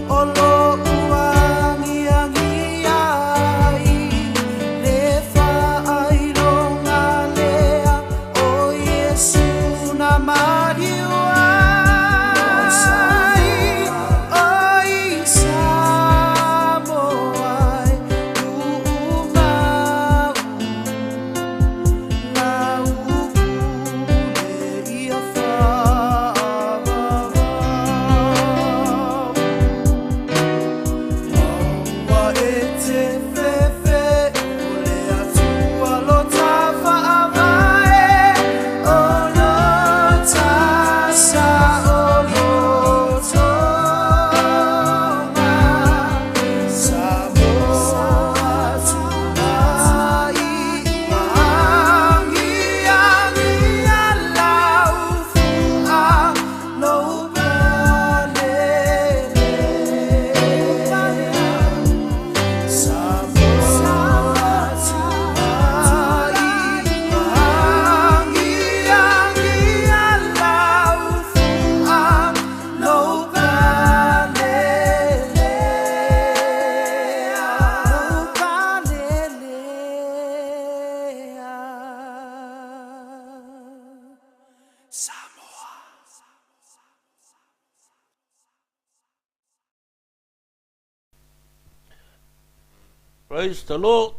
Olo Praise the Lord.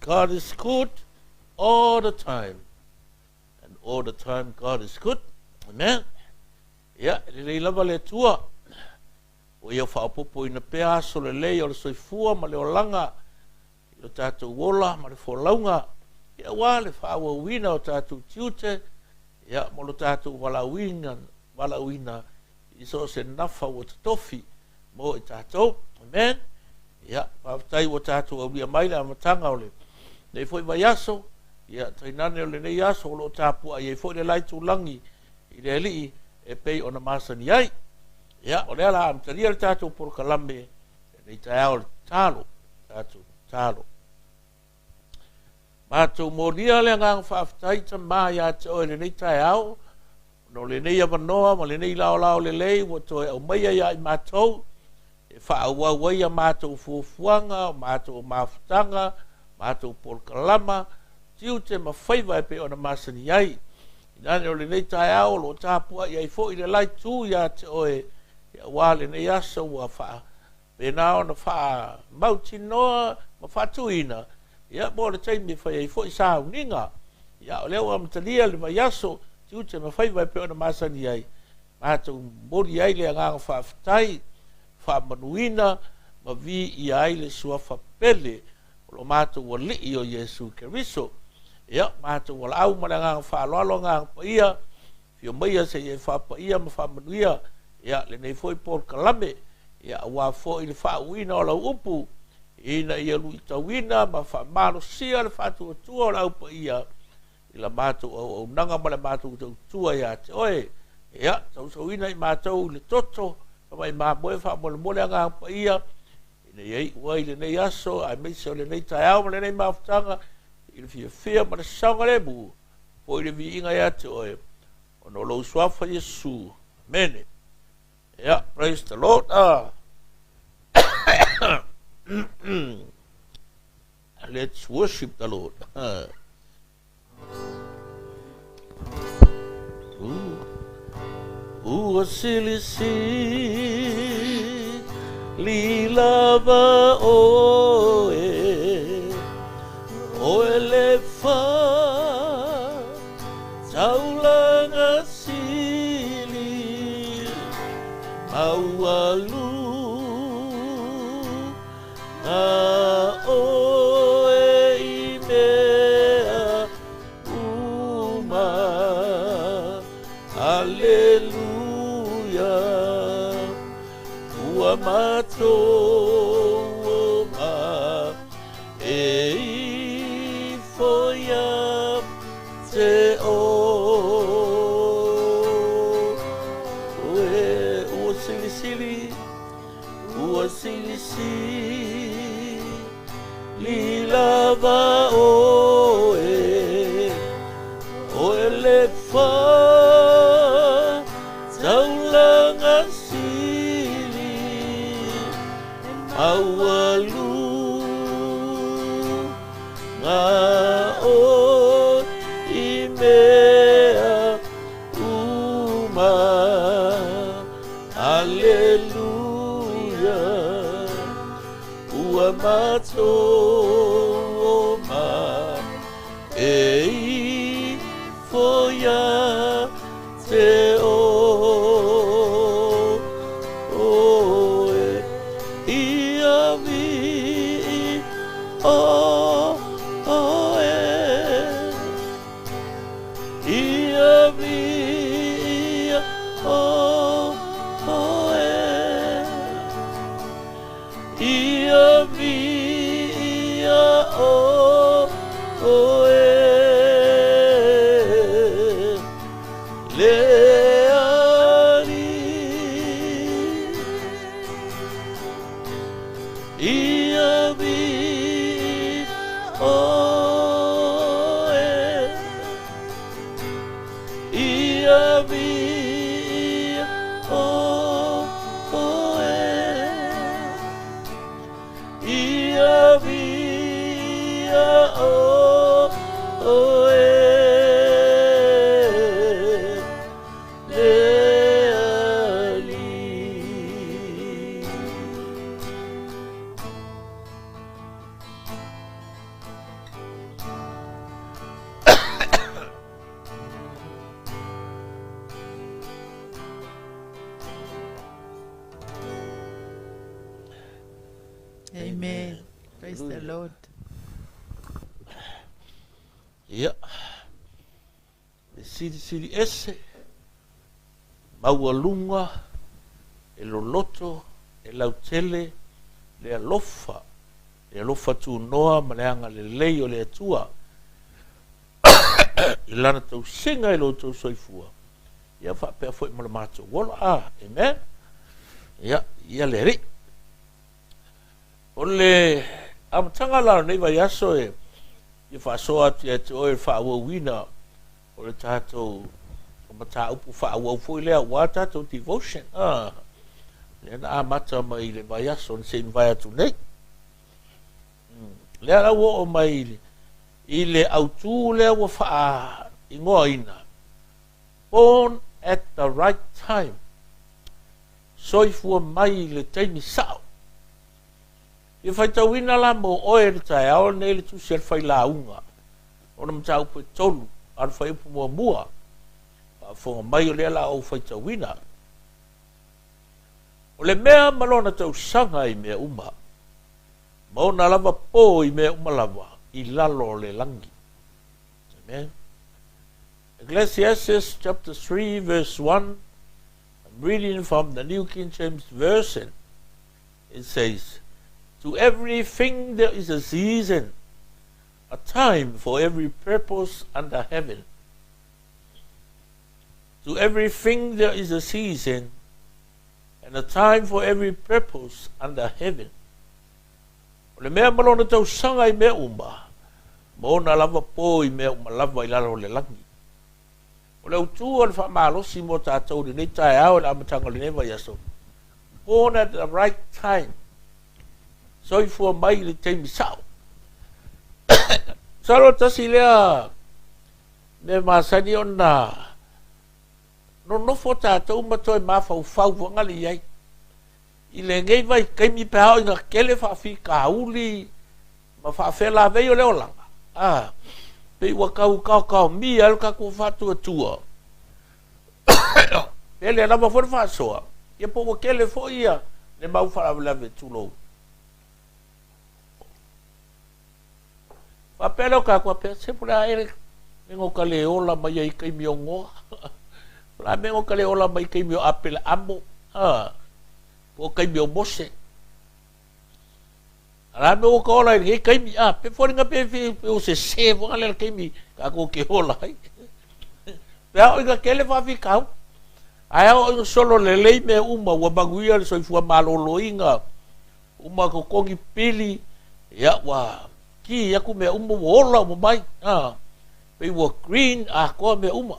God is good all the time. And all the time God is good. Amen. Ia, le lava le tua. O ia whaapopo ina pea aso le lei o le soifua ma le olanga. I lo tātou wola ma le wholaunga. Ia wā le whaawawina o tātou tiute. Ia mo lo tātou walauina. I so se nafa o te tofi. Mo i tātou. Amen. Ia, pāwhatai o tātou au ria maile a matanga o le. Nei foi vai aso. Ia, tainane o le nei aso o lo tāpua. Ia foi le laitu langi. I le li e pei o na masani ai. Ia, o le ala amtaria le tātou por kalame. Nei tai au le talo. Tātou talo. Mātou moria le ngang whaafitai ta maa ia te oe le nei tai au. No le nei avanoa, ma le nei lao le lei, wa toi au maia ia i mātou. E whaauawai a mātou fuafuanga, mātou mafutanga, mātou por kalama. Tiu te mawhaiva e pe o na masani ai. Nane o le nei tai au, lo tāpua ia i fo i le lai tū ia te oe. Ia wā le nei asa ua wha. Pena o na wha mautinoa, ma whatuina. Ia mo le taimi whai i fo i sā uninga. Ia o leo amtalia le mai aso, tiu te mawhaiva e pe o na masani ai. Mātou mori ai le anganga whaafitai, whaamanuina, ma vi i ai le sua whapele. O lo mātou wa li o Yesu Keriso. Ia, mātou wala au maranganga whaaloalo ngang pa ia, fio maia se ia whapa ia ma whamanuia, ia le nei foi por kalame, ia wā fo i le whauina o lau upu, ina ia lui tawina, ma whamaro sia le whatu atua o lau pa ia, ila mātou au nanga ma le mātou tau tua ia te oe, ia, tau sauina i mātou le toto, kama i māmoe whamole mole ngang pa ia, ina iei wai le nei aso, ai meise o le nei tai au ma le nei mafutanga, i le fia ma le sanga le mu, po i le vi inga ia te oe, o no lo swafa Yesu, amen. Yeah, praise the Lord. Let's worship the Lord. A silly lava oe le fa taulanga sili aualu na oe i mea uma aleluia ua matou ma e foia te o ua sili li lava oe le fa taulanga sili awalu nga o i mea uma aleluia ua matou ma e foia te o ia vi o ia vi o ia vi o Amen. Praise the Lord. Ia. E siri ese. Maualunga. E loloto. E lautele. Le alofa. Le alofa tu noa. Maleanga le lei o le atua. I lana tau singa i lo tau soifua. Ia whapea fwoi mala mātou. Wala amen. Ia le ri. O le amatanga lara nei vai aso e i whasoa ati te oe whaua wina o le tātou o mata upu whaua ufoi lea wā tātou devotion. Le na amata mai le vai aso ni se vai atu nei. Lea rau o mai i le autu lea wa wha ingoa ina. Born at the right time. Soifua mai le teimi sao. I whaitawina la mo oe le tae ao nei le tusi al whai la unga. O na mta upe tolu, al whai upu mua mua. A whonga mai o lea la au whaitawina. O le mea malona tau sanga i mea uma. Mo na lava po i mea uma lava. I lalo le langi. Amen. Ecclesiastes chapter 3 verse 1. I'm reading from the New King James Version. It says, to everything there is a season, a time for every purpose under heaven. To everything there is a season, and a time for every purpose under heaven. O le mea malona tau sanga i mea uma, mo na lava po i mea uma lava i lalo le langi. O le utu al wha malosi mo tātou ni nei tae au le amatanga le newa yaso. Born at the right time. Soifua mai le teimi sao. Saro tasi lea me masani o na no nofo tātou matoi mawhau whau wangali iai. I le ngei vai kaimi pehao i ngā kele whawhi ka uli ma whawhela vei o leo langa. Pei wakau kau mi alu kako whatu atua. Pele anama whore whasoa. Ia po wakele fo ia ne mau wharawelawe tulou. Whapelo ka kua pea sepura ere mengo ka le ola mai ai kaimi o ngoa. La mengo ka le ola mai kaimi o apela amo. Po kaimi o mose. La mengo ka ola i kaimi pe wharinga pe o se wanga le kaimi ka ko ke ola ai. Pea o inga kele whawhi kau. Ai au inga solo le lei me uma wa banguia le soifua malolo inga. Uma ko kongi pili. Ya wa ki aku me uma ola mo mai pe wo green ko me uma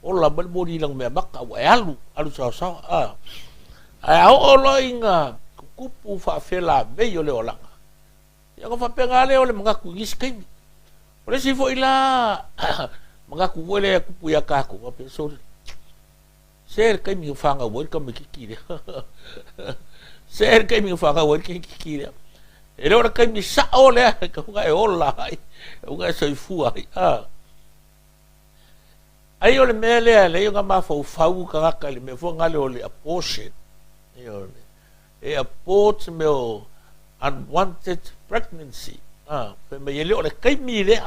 ola bal bodi lang me maka wa alu sa ai au ola inga kupu fa fela ve yo le ola ya ko fa penga le ole mga ku giskimi ole si fo ila mga ku wele kupu ya ka ko pe so ser kai mi fanga wo ka me kikire ser kai mi fanga wo kikire e ora kai mi sa ole ka nga e ola ai nga so fu ai ai ole mele le nga ma fo fau ka ka le me fo nga le ole abortion e abort me unwanted pregnancy pe me le ole kai mi le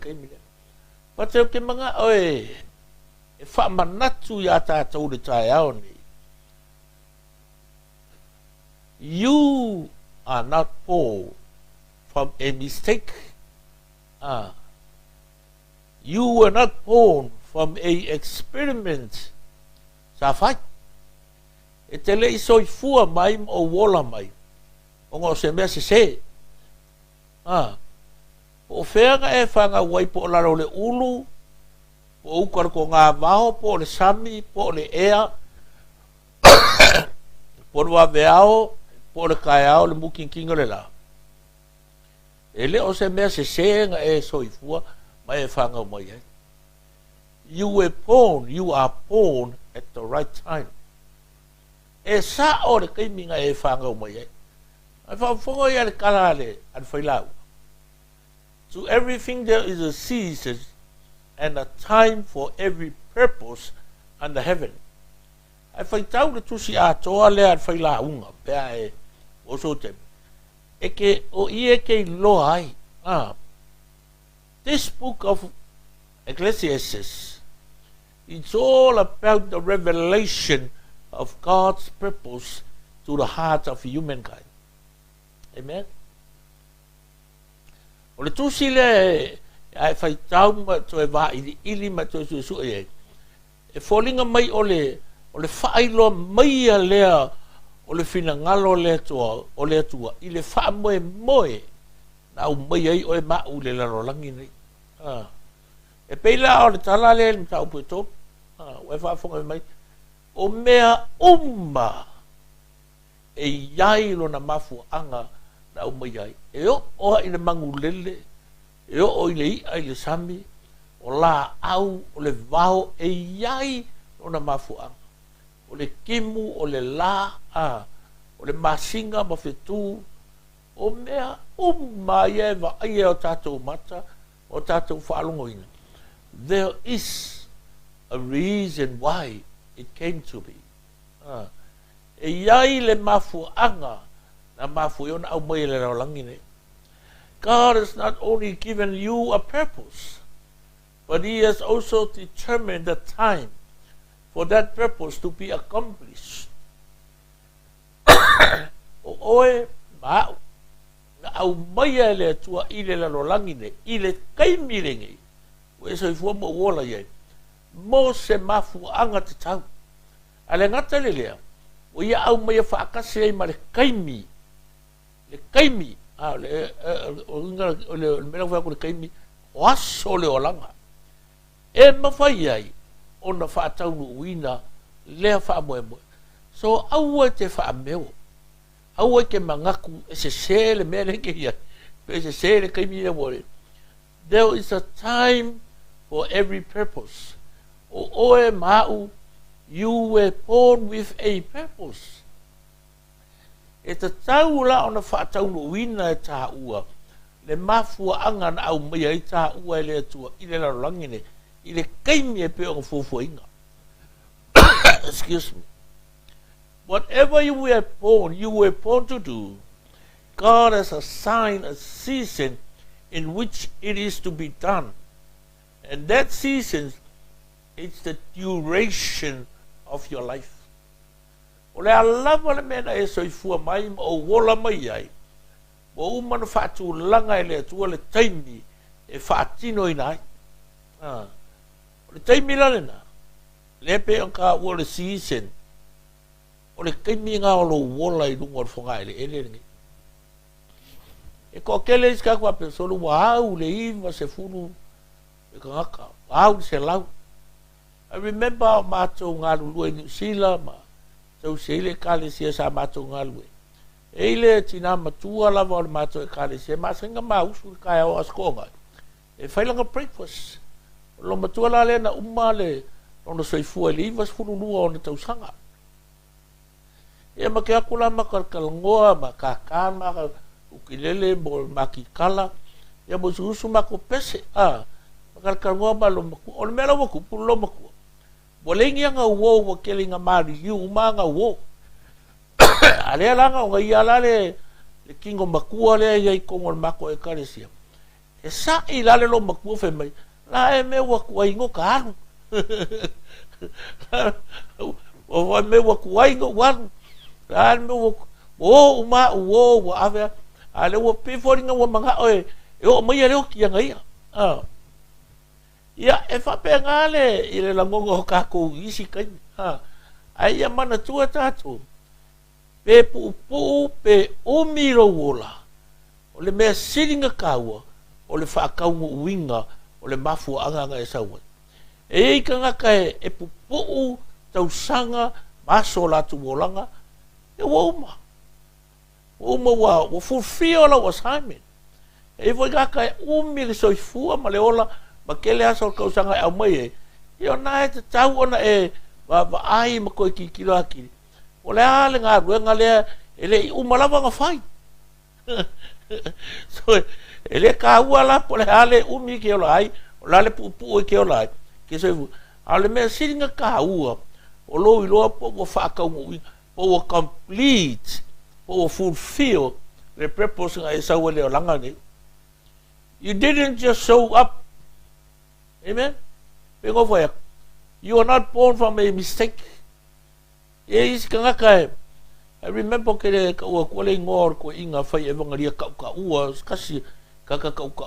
kai mi le pa te ke manga oi e fa manatu ya ta tau de tai au ni you are not born from a mistake. You were not born from a experiment. Safai. E te lei soi fua mai o wola mai. O ngā se mea se. O whenga e whanga wai po laro le ulu, po ukar ko ngā waho, po le sami, po le ea, po rua veao, po le kai ao le muking kinga le la. E le o se mea se nga e soifua mai e whanga mai ai. You are born at the right time. E sa o le kaiminga e whanga mai ai. Ai whawhongo ia le karale an whailau. To everything there is a season and a time for every purpose under heaven. Ai whaitau le tusi a toa le an whailaunga. Pea e o so te. O ie ke loa ai. This book of Ecclesiastes, it's all about the revelation of God's purpose to the heart of humankind. Amen. O le tusi le ai fai tau ma to e va ili ma to su e folinga mai o le failo mai a lea o le fina ngalo le toa o le tua i le fa moe na u mai ai o e ma u le laro langi nei e peila o le tala le le tau puto o e fa fonga mai o mea umma e iai lo na mafu anga na u mai ai e o i le mangu lele e o i le i ai le sami o la au o le vao e iai o na mafu anga o le kimu o le la o le masinga ma fetu o mea ia va ia o tatou mata o tatou whaalongoina. There is a reason why it came to be. E iai le mafu anga na mafu iona au mai le raulangi ne. God has not only given you a purpose, but He has also determined the time for that purpose to be accomplished. O oe mau na au mai le tua i le lalolangi ne i le kaimirengi o e soifua mo uola iai mo se mafu anga te tau a le ngata le lea o ia au mai a whaakase ai ma le kaimi o le mena whaako le kaimi o aso le olanga e mawhai ai o na whaataunu uina lea whaamoe so au te whaameo au ke mangaku e se sele mele ke ia pe se sele kaimi ia wore. There is a time for every purpose. O oe mau, you were born with a purpose. E ta tau la ona whaataunu uina e tā ua. Le mafua anga na au mai ai tā ua e le atua i le larolangine. I le kaimi e pe o fufua inga. Excuse me. Whatever you were born to do, God has assigned a season in which it is to be done. And that season is the duration of your life. O le alava le mena e soifua mai o wola mai ai. O umana whaatu langa e le atua le taimi e whaatino i nai. O le taimi lalena. Le pe on ka ua le season. O le kaimi ngā o lo wola i lunga o whonga e le ele. E ko kele iska kua pesolu wa au le iwa se funu e ka ngaka. Au se lau. I remember mātou ngā lulua i New Zealand ma tau se ile kālesia sa mātou ngā lue. E ile tina matua lava o le mātou e kālesia māsenga mā usu kai o askonga. E whailanga breakfast. Lo matua la le na umale ono soifua i le iwa se funu lua o na tau sanga. E ma ke akula ma kalkalongoa ma kakan ma ukilele mo makikala ya mo susu ma ko pese ma kalkalongoa ma lo maku o mela mo ku lo maku bolengi nga wo wo kelinga mari yu ma nga wo ale ala nga nga ia le kingo maku ale ia ko ngol mako e karesia e sa i le lo maku fe mai la e me wa ku ingo karu o me wa ku ingo wan o uma o ave ale o pe foringa o manga e o mai ale o kia ngai ia e fa pe ngale ile la ngongo ka ko isi kai ai ia mana tua tatu pe pu pe o miro wola o le me siringa kaua o le fa kaunga winga o le mafu anga e sawa e kanga kai e pu tau sanga maso la tu wolanga e woma wa fulfill la assignment e voi ga kai umili soifua ma le ola ma kele aso ka usanga au mai e ona e tau ona e va ai ma ko ki kilo aki o le ale nga ruenga le ele umalava nga fai so ele ka wala po le ale umi ke ola ai o la le pu ke ola ke so ale me siringa ka ua o lo i lo po fa ka o complete po fulfill the purpose nga isa wale o langa ni. You didn't just show up. Amen? Pengo fo yak. You are not born from a mistake. Yes, kanga kai. I remember kere ka ua kuale ngor ko inga fai evangalia ka ua kasi ka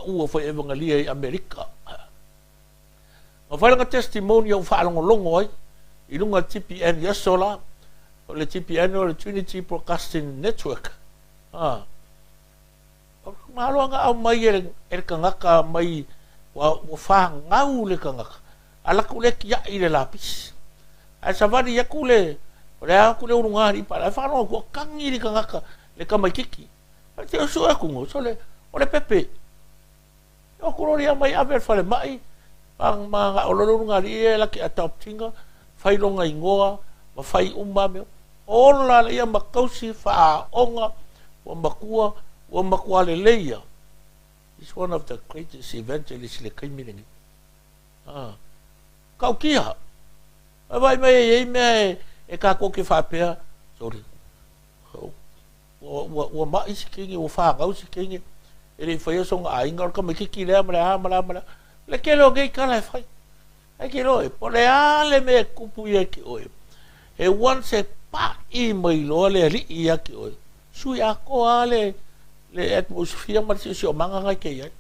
ua fai evangalia i Amerika. Nga whai langa testimony au whaalongolongo ai. Ilunga TPN yasola. O le TPN o le Trinity Broadcasting Network. Mahalo nga au mai e kangaka mai wa whangau le kangaka. Alaku le kia i le lapis. Ai savani yaku le aku le urungari para whanau kua kangi li kangaka le kamaikiki. Ai te osu akungo, so le o le pepe. O kurori mai aver whale mai. Pang mga olorungari e laki atop tinga. Whailonga ingoa, ma whai umameo. Ola le ia makausi whaonga wa makua le leia. It's one of the greatest evangelists le kaimiringi. Kau kia. Vai mai mea e ka koke whapea. Sorry. Wa mai si kingi, wa whangau si kingi. E rei whaiasonga a inga, ka mikiki lea mara. Le kelo gei kala e whai. Ai ke loe, po le ale me kupu ia ki oe. E once e pa i mai loa le li ia ki oe. Sui ako ale le atmosphere marisi si o manga ngai ke iai.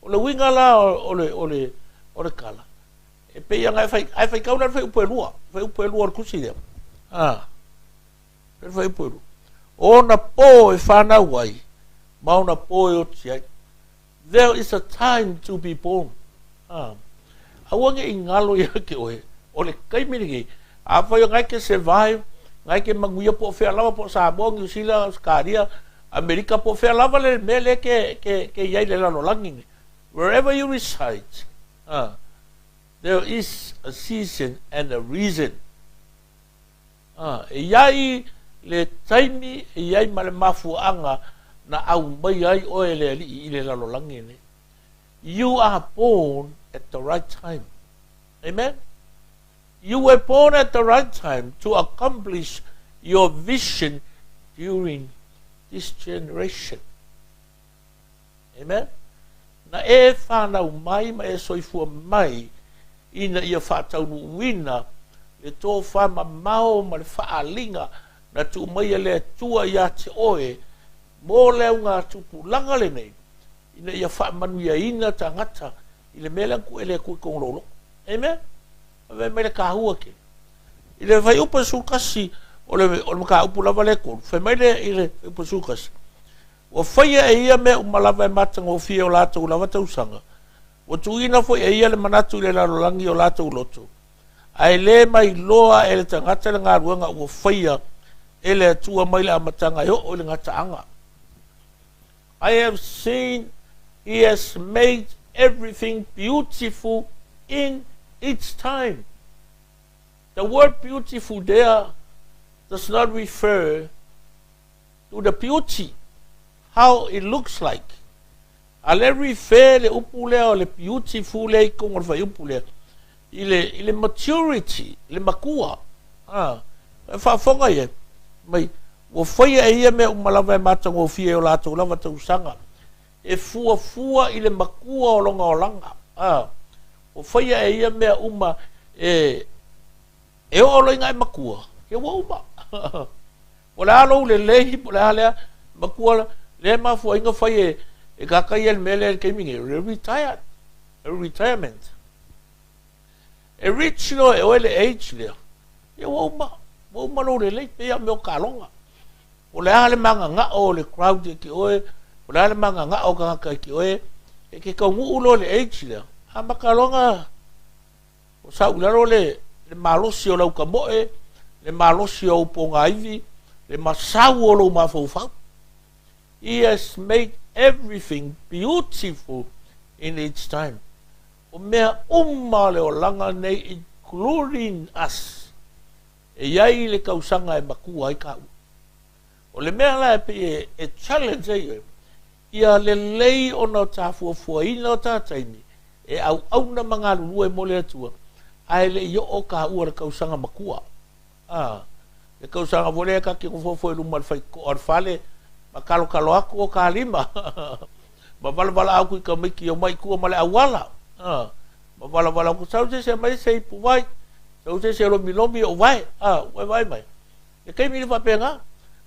O le winga la o le kala. E pe ia ngai fai kauna fai upo e lua o kusi lea. Fai upo e lua. O na po e whana wai, mauna po e o tiai. There is a time to be born. Awange i ngalo ia ke oe. O le kaimirigi. A whai ngai ke survive, ngai ke manguia po whea lava po Samoa, New Zealand, Australia, Amerika po whea lava le mele ke iai le lalo langini. Wherever you reside, there is a season and a reason. E iai le taimi, e iai ma le mafuanga na au mai ai oe le ali i le lalo langini. You are born at the right time. Amen? You were born at the right time to accomplish your vision during this generation. Amen? Na e whanau mai ma e soifua mai ina ia whataunu wina le tō whama mao ma le whaalinga na tu mai le tua ia te oe mō leo ngā tupu langa le nei ina ia whaamanuia ina tangata i le mele ku ele ku kongrolo. Amen? Ave mele kahua ke. I le vai upa sukasi o le maka upu lava le kolu. Fai mele i le upa sukasi. Wa whaia e ia me umalava e matanga o fia o lātou lava tausanga. Wa tuina fo e ia le manatu i le larolangi o lātou loto. Ai le mai loa e le tangata le ngā ruanga ua whaia e le atua mai le amatanga e o le ngataanga. I have seen he has made everything beautiful in its time. The word beautiful there does not refer to the beauty, how it looks like. Ale refer le upule o le beautiful le kong o fai upule. Ile maturity, le makua. Fa fonga ye. Mai wo fai e ia me umalava e matanga o fie o lātou lava tausanga. E fua i le makua o longa o langa. O whaia e ia mea uma e o loinga e makua. Ke wa uma. O le alo le lehi, po le alea makua le mafua inga whai e kakai e mele e keimingi. Retired. A retirement. E rich no e o ele age lea. Ke wa uma. Wa uma lo le lehi pe ia meo kalonga. O le ale manga nga o le crowd e ki oe. O le ale manga nga o kaka ki oe. E ke kaungu ulo le age lea. Ha makalonga o sa ularo le malosi o lau kamoe, le malosi o ponga iwi, le masau o lau mafaufau. He has made everything beautiful in its time. O mea umma le o langa nei including us. E iai le kausanga e makua ai kau. O le mea la e challenge e ia le lei o na tafua ina o tātaimi. E au na mga lulu e mole atua. Ai le i o ka ua le kausanga makua. e kau sanga vole ka ki ngofo lu mal fai ko fale ma kalo aku o ka lima ma vala aku ka mai ki o mai ku male awala ma vala ku sau se mai se pu vai sau se lo milomi o vai vai mai e kai mi fa penga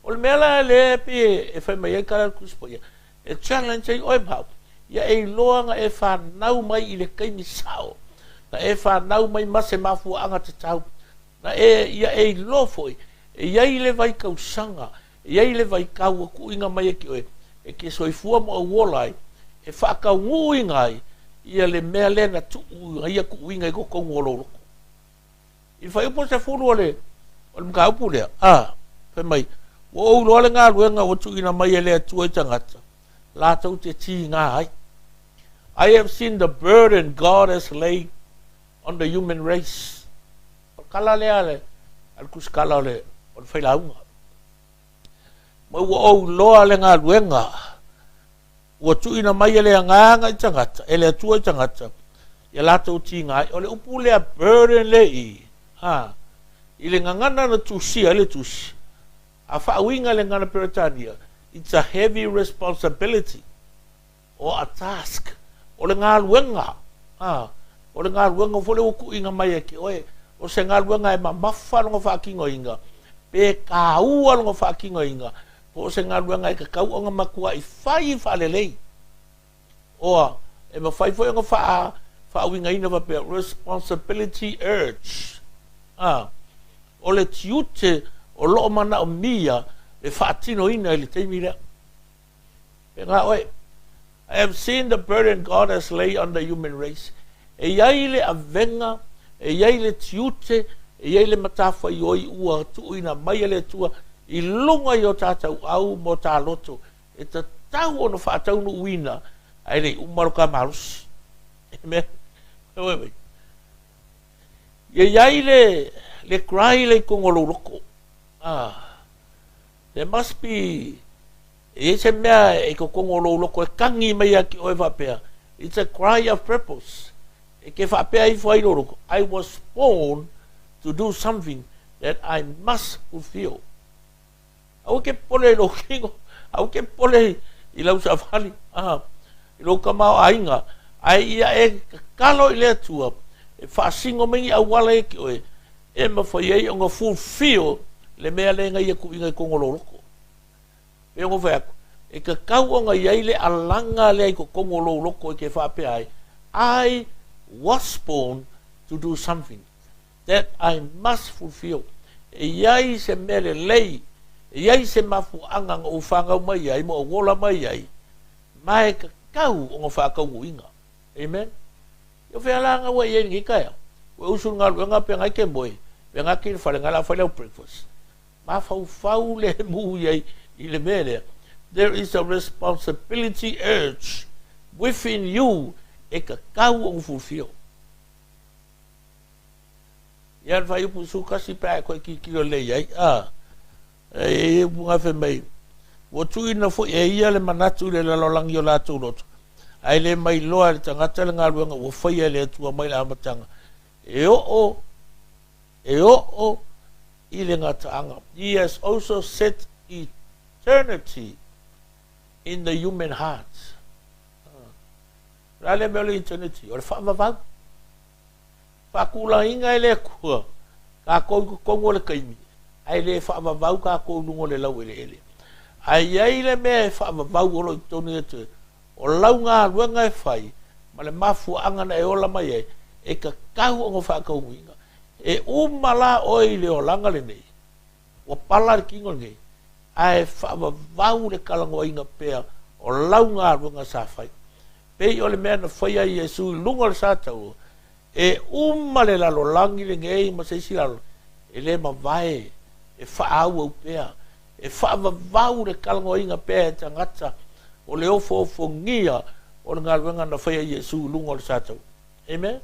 o le mela le pi e fai mai ka ku spo e challenge ai oi pau ia e loanga e fa nau mai i le kai mi sao na e fa nau mai mase mafu anga te tau na ia e lo foi e ia le vai kau sanga ia le vai kau ku inga mai ki oe e ke soifua mo wolai e fa ka ngu ingai ia le mele na tu ia ku inga ko ko ngolo i fa ipo se fulu ole o mga upu lea pe mai o lo le nga luenga o tu ina mai le tu e tangata la tau te ti nga ai I have seen the burden God has laid on the human race. Kala le ale, al kuskala le, on fai launga. Mo o loa le ngā luenga, ua tu ina mai ele nganga I tangata, ele atua I tangata, ia lātou ti ngai, o le upu lea burden le I le ngangana na tusi, ele tusi. A whaawinga le ngana Peritania, it's a heavy responsibility, or a task. O le ngā luenga, o le ngā luenga fole o ku inga mai ake, oe, o se ngā luenga e mamafa longa whaakingo inga, pe ka ua longa whaakingo inga, o se ngā luenga e ka kau o ngā makua I whai whalelei. Oa, e ma whai fo inga whaawinga ina wapea, responsibility urge. O le tiute, o loo mana o mia, le whaatino ina le teimi rea. Pe ngā oe, I have seen the burden God has laid on the human race. E iai le avenga, e iai le tiute, e iai le matafa I oi ua tu ina mai le tua, I lunga I o tātou au mo tā loto. E ta tau ono whaatau no uina, ai le umaro ka marusi. Amen. E iai le cry le kongolo roko. There must be e se mea e ko kongolo loko e kangi mai aki oe whapea. It's a cry of purpose. E ke whapea I whai loroko. I was born to do something that I must fulfill. Au ke pole lo kingo. Au ke pole I lau sa whali. I lo kamau ainga. Ai ia e kalo I lea tua. E whaasingo mengi au wala e ki oe. E ma whai ei onga fulfill le mea le ngai e ku inga I kongolo loko. E ngo whaako, e ka kauanga iai le alanga le ai ko kongolo loko I ke whape ai. I was born to do something that I must fulfill. E iai se mele lei, e iai se mafu angang o whangau mai ai, mo o wola mai ai. Mai ka kau o ngā whaakau inga. Amen? Yo whealanga wa iai ngi kaya. Wa usul ngā luenga pe ngai ke moe, pe ngai ki whale ngala whale au breakfast. Ma whau le mu iai, there is a responsibility urge within you e ka kau o fulfill. Ia vai upu su kasi pa ko ki kilo le ai e bunga fe mai. Wo tu ina fo e ia le manatu le la lolangi o la tu lot. Ai le mai loa le tangata le ngaluanga wo fai le tu mai la matanga. E o I le ngata. He has also set eternity in the human heart. Rale mele eternity. Ora whaavavau. Whakula inga ele kua. Ka kou kongo le kaimi. Ai le whaavavau ka kou lungo le lau ele. Ai ai le mea whaavavau olo I tonu ete. O lau ngā ruenga e whai. Ma le mafu angana e ola mai e. E ka kau o ngā whakau inga. E umala oi le o langa le nei. O pala le kingo nei. Ai whaavavau le kalango inga pea o lau ngā runga sa whai. Pei o le mea na whaia I Yesu lunga le sātau. E umale lalo langi le ngei ma se silalo. E le ma vae. E whaau au pea. E whaavavau le kalango inga pea e tangata. O le ofo ngia o le ngā runga na whaia Yesu lunga le sātau. Amen?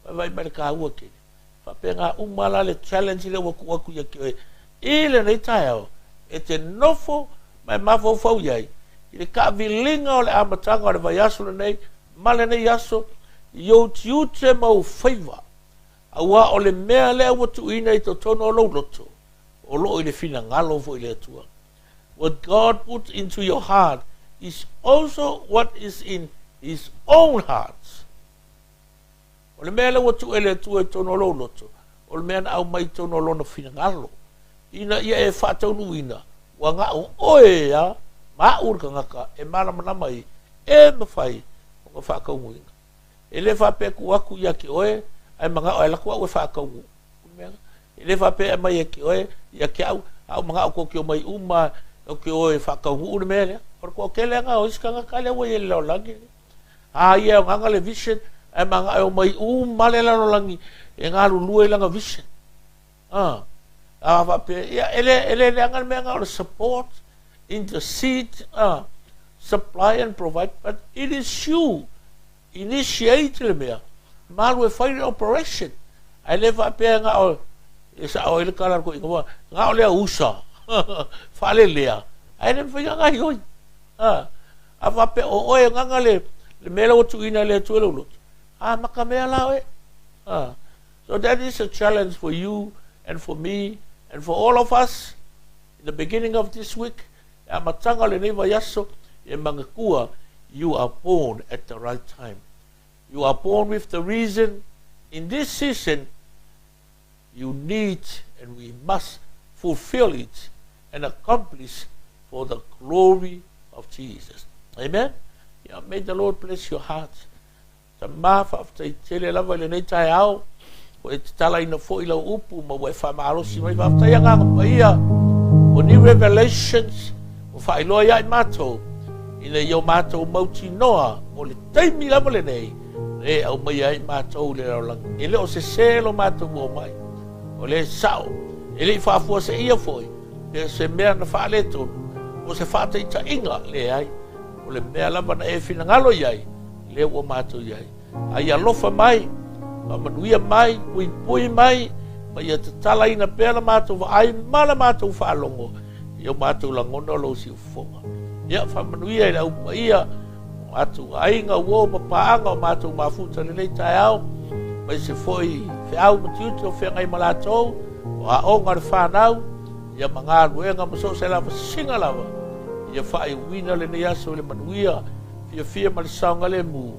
Vai mai le kāua kene. Whapea ngā umala le challenge le waku ia ki oe. Ile nei tae e te nofo mai mafo fau iai. I le ka vilinga o le amatanga o le vai aso le nei, male nei aso, I tiute mau whaiva. Aua o le mea lea watu ina I to tono o lau loto. o lo i le fina ngalo fo i le atua. What God puts into your heart is also what is in his own heart. O le mea lewa tu ele atua e tono lo loto. O le mea na au mai tono lo na fina ngalo. Ina ia e whātaunu ina. Wa ngā o oe ya, maa urka ngaka, e mara mana mai, e mawhai, o ngā whākaungu ina. E le whapeku aku ia ki oe, ai mga oe laku au e whākaungu. E le whape e mai e ki oe, ia ki au mga au ko mai uma, o ki oe whākaungu ure mea lea. Por ko ke lea ngā o iska ngaka lea wa i le lao langi. Ia o nganga le vision, ai mga o mai uma le lao langi, e ngā lulua i langa vision. Ele angan me ngā support, intercede, supply and provide, but it is you initiate le mea. Malu e whaire operation. Ai le whapea ngā o, e sa o ele karar ko inga ngā o lea usa, whale lea. Ai le mwhinga ngā hioi. A whapea o oe nganga le mele o tuina le tuele ulotu. Maka mea lao e. So that is a challenge for you and for me, and for all of us, in the beginning of this week, matanga le neva yaso, e mangakua, you are born at the right time. You are born with the reason. In this season, you need and we must fulfill it and accomplish for the glory of Jesus. Amen? Yeah, may the Lord bless your heart. Ta mafa after tele lava le nei tai au. O e tala ina fo ila upu ma we fa marosi mai va ta yanga pa ia o ni revelations o fa ilo ia mato ina yo mato mauti noa o le taimi lava le nei e au mai ai mato le la ele o se selo mato mo mai o le sao ele fa fo se ia foi e se mea na fa le to o se fa te ta inga le ai o le mea lava na e fina ngalo iai le o mato iai ai alofa mai manuia mai, pui mai, ma ia te tala ina pēla mātou wa ai mala mātou whaalongo, ia mātou langona lo si ufonga. Ia whamanuia i rau pa ia, mātou ainga uo ma paanga o mātou mafuta le nei tai au, mai se foi whiau matiuti o whengai malatou, o a onga re whanau, ia mga ruenga maso se lava singa lava, ia whai wina le nei aso le manuia, fia ma le saunga le mu,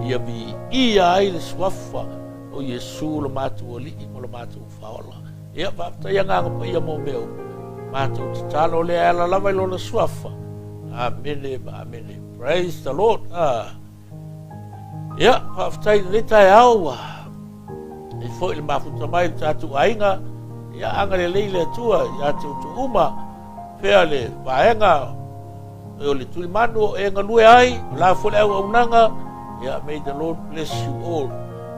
ia vi ia ai le swafa, o Yesu lo matu o lii mo lo matu faola. Ia wapta ia nganga pa ia mo meu. Matu talo le ala lava ilo na suafa. Amene, amene. Praise the Lord. Ia, wapta i nita e aua. E fo ili mafuta mai tatu ainga. Ia anga le leile atua. Ia te utu uma. Pea le vaenga. O le tuli manu o e ngalue ai. La fo le au unanga. Ia, may the Lord bless you all.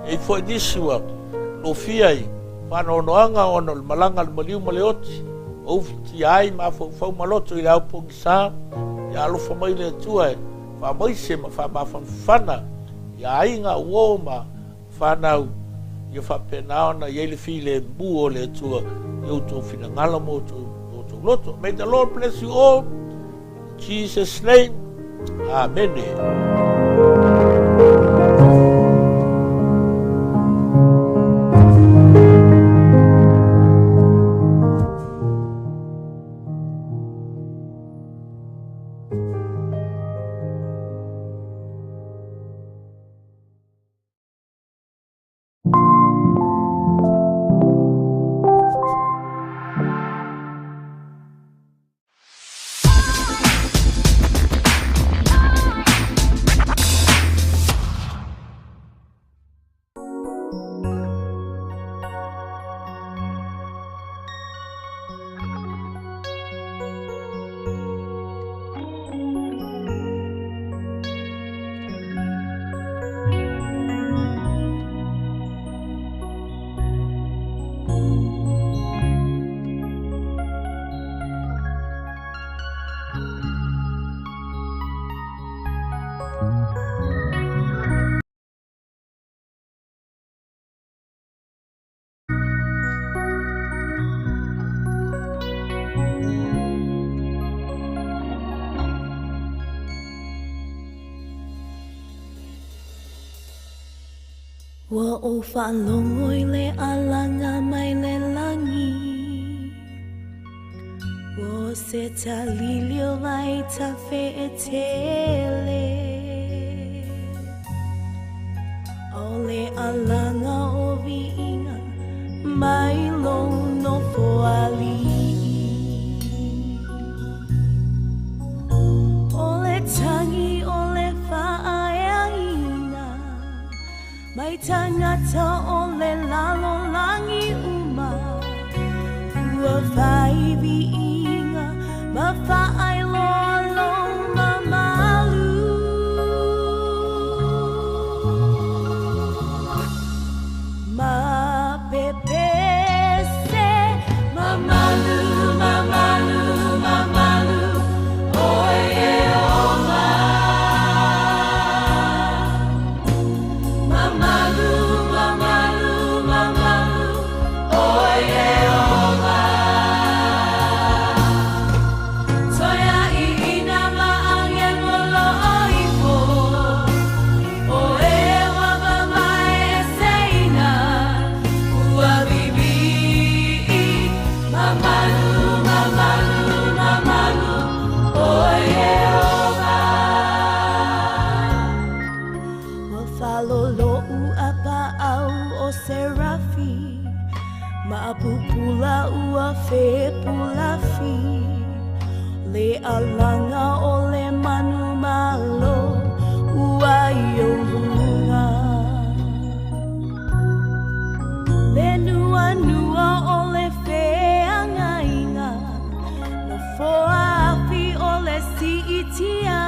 E foi disua lo fiai whanonoanga ono le malanga le maliu maleoti o ti ai ma fau maloto i lau pongi sa ia alofa mai le atua e wha maise ma wha mawhanwhana ia ainga uo ma whanau ia wha penaona ia le fi le mbu o le atua i uto fina ngala mo to loto. May the Lord bless you all in Jesus name. Amen. Wa o whaalongo i le alanga mai le langi se talilio mai ta fe'etele Ole alanga o viinga mai lo no foali Ole tangi ole fa'aeaina Mai tangata ole lalo langi uma Ua vai viinga ma fa'ai lolo ma malu Ma pepese ma malu ma malu ma malu Oye oma Ma malu ma malu ma malu Oye oma Soya ina ma angin molo oifo Oe wa mamae seina Ua bibi Mamalu, mamalu, mamalu Oye oma Wa falolo apa au o serafi Maapupula ua fe pulafi Le alanga o le manu malo ua iolunga Le nua nua o le feangainga No foa afi o le si itia